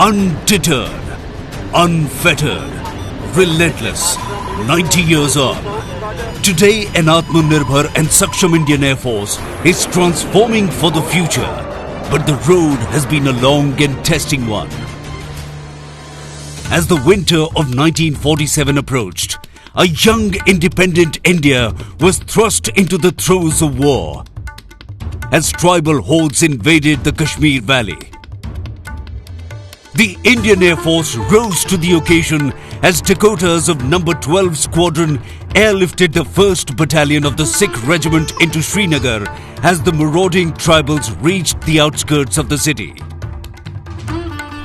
Undeterred, unfettered, relentless, 90 years on. Today, an Atmanirbhar and Saksham Indian Air Force is transforming for the future. But the road has been a long and testing one. As the winter of 1947 approached, a young independent India was thrust into the throes of war as tribal hordes invaded the Kashmir Valley. The Indian Air Force rose to the occasion as Dakotas of No. 12 Squadron airlifted the 1st Battalion of the Sikh Regiment into Srinagar as the marauding tribals reached the outskirts of the city.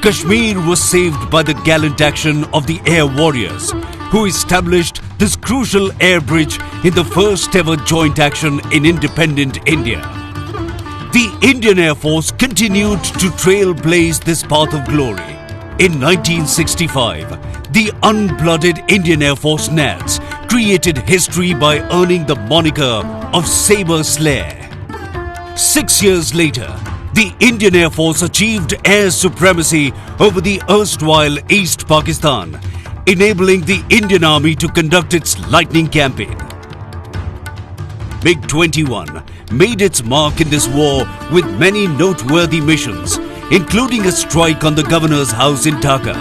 Kashmir was saved by the gallant action of the Air Warriors, who established this crucial air bridge in the first ever joint action in independent India. The Indian Air Force continued to trailblaze this path of glory. In 1965, the unblooded Indian Air Force NADS created history by earning the moniker of Sabre Slayer. 6 years later, the Indian Air Force achieved air supremacy over the erstwhile East Pakistan, enabling the Indian Army to conduct its lightning campaign. MiG-21 made its mark in this war with many noteworthy missions, including a strike on the Governor's house in Dhaka.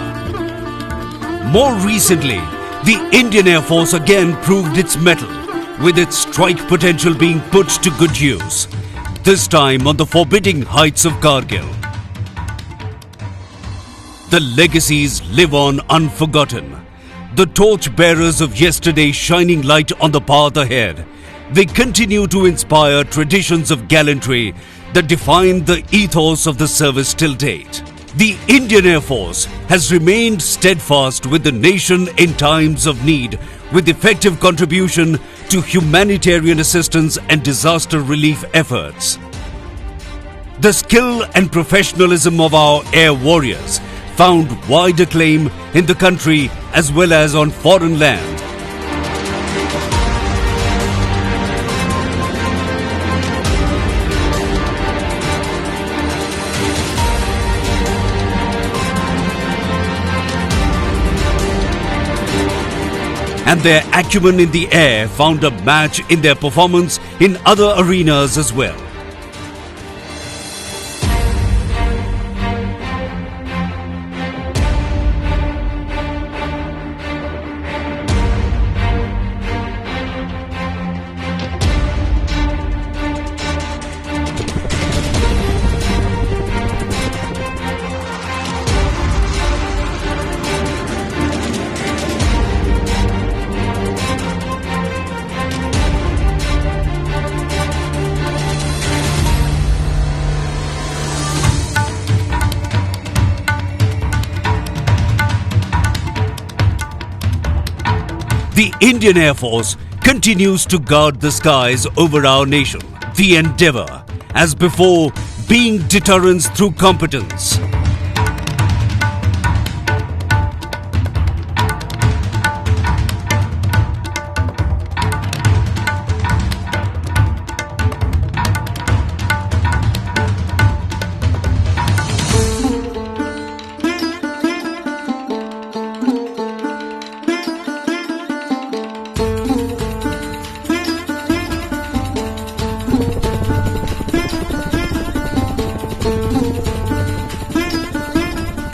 More recently, the Indian Air Force again proved its mettle, with its strike potential being put to good use, this time on the forbidding heights of Kargil. The legacies live on unforgotten. The torchbearers of yesterday shining light on the path ahead. They continue to inspire traditions of gallantry that define the ethos of the service till date. The Indian Air Force has remained steadfast with the nation in times of need, with effective contribution to humanitarian assistance and disaster relief efforts. The skill and professionalism of our air warriors found wide acclaim in the country as well as on foreign land. And their acumen in the air found a match in their performance in other arenas as well. The Indian Air Force continues to guard the skies over our nation. The endeavor, as before, being deterrence through competence.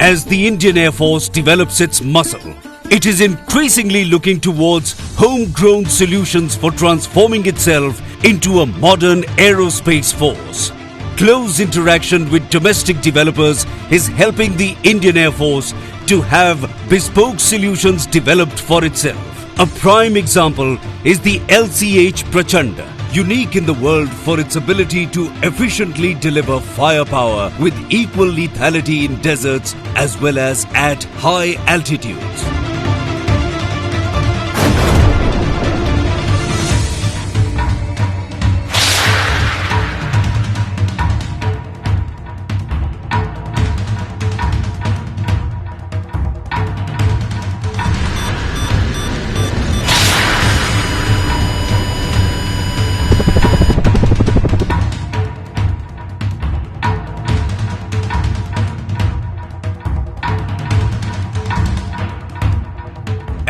As the Indian Air Force develops its muscle, it is increasingly looking towards homegrown solutions for transforming itself into a modern aerospace force. Close interaction with domestic developers is helping the Indian Air Force to have bespoke solutions developed for itself. A prime example is the LCH Prachanda, unique in the world for its ability to efficiently deliver firepower with equal lethality in deserts as well as at high altitudes.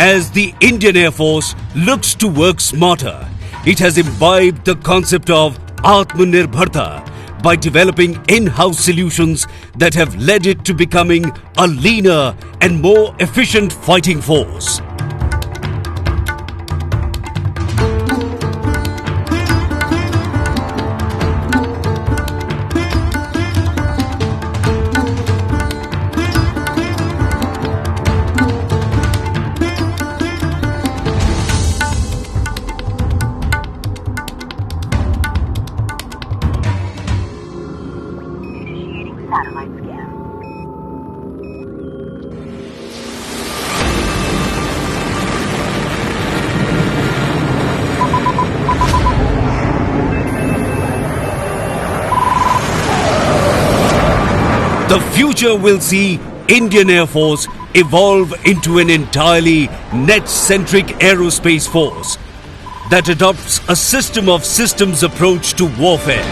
As the Indian Air Force looks to work smarter, it has imbibed the concept of Atmanirbharta by developing in-house solutions that have led it to becoming a leaner and more efficient fighting force. Satellite scan. The future will see Indian Air Force evolve into an entirely net-centric aerospace force that adopts a system of systems approach to warfare.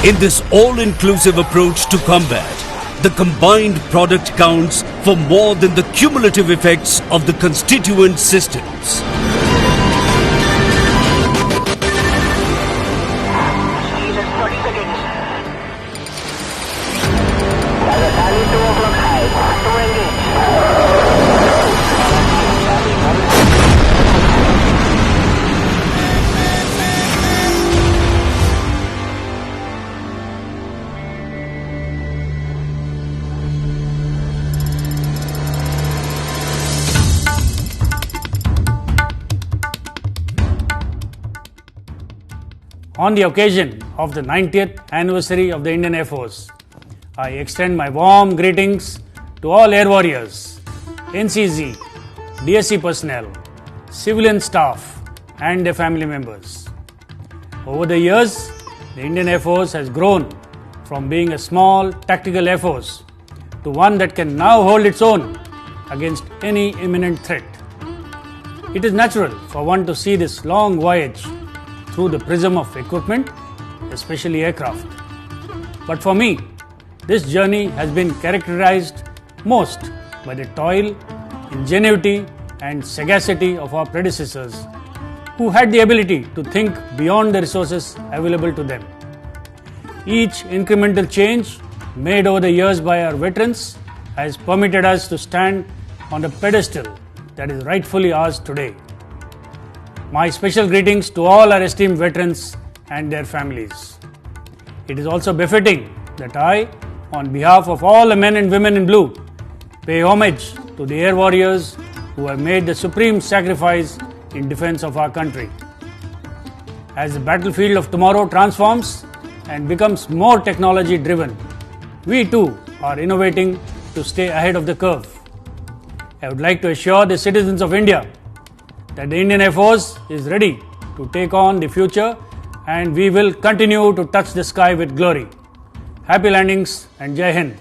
In this all-inclusive approach to combat, the combined product counts for more than the cumulative effects of the constituent systems. On the occasion of the 90th anniversary of the Indian Air Force, I extend my warm greetings to all air warriors, NCZ, DSC personnel, civilian staff and their family members. Over the years, the Indian Air Force has grown from being a small tactical air force to one that can now hold its own against any imminent threat. It is natural for one to see this long voyage through the prism of equipment, especially aircraft. But for me, this journey has been characterized most by the toil, ingenuity and sagacity of our predecessors who had the ability to think beyond the resources available to them. Each incremental change made over the years by our veterans has permitted us to stand on the pedestal that is rightfully ours today. My special greetings to all our esteemed veterans and their families. It is also befitting that I, on behalf of all the men and women in blue, pay homage to the air warriors who have made the supreme sacrifice in defense of our country. As the battlefield of tomorrow transforms and becomes more technology driven, we too are innovating to stay ahead of the curve. I would like to assure the citizens of India that the Indian Air Force is ready to take on the future and we will continue to touch the sky with glory. Happy landings and Jai Hind.